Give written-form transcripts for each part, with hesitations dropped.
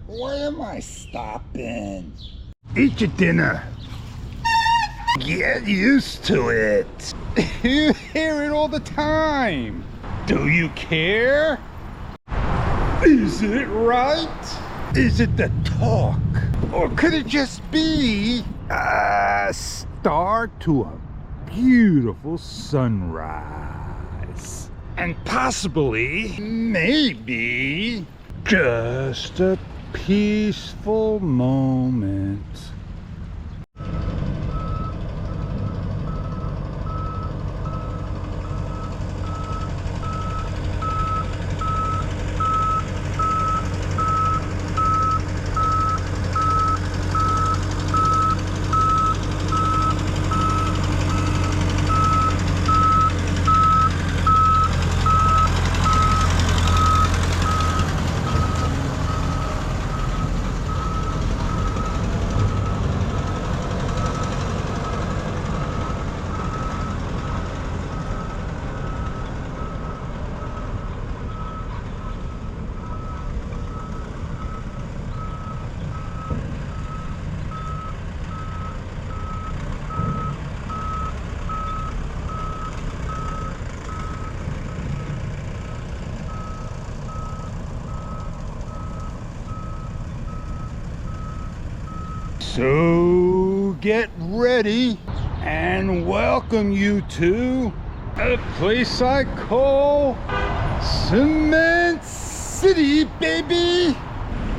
Why am I stopping? Eat your dinner. Get used to it. You hear it all the time. Do you care? Is it right? Is it the talk? Or could it just be a start to a beautiful sunrise? And possibly, maybe, just a peaceful moment. So get ready and welcome you to a place I call Cement City, baby.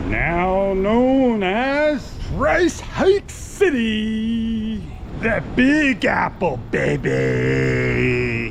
Now known as Price Hike City. The Big Apple, baby.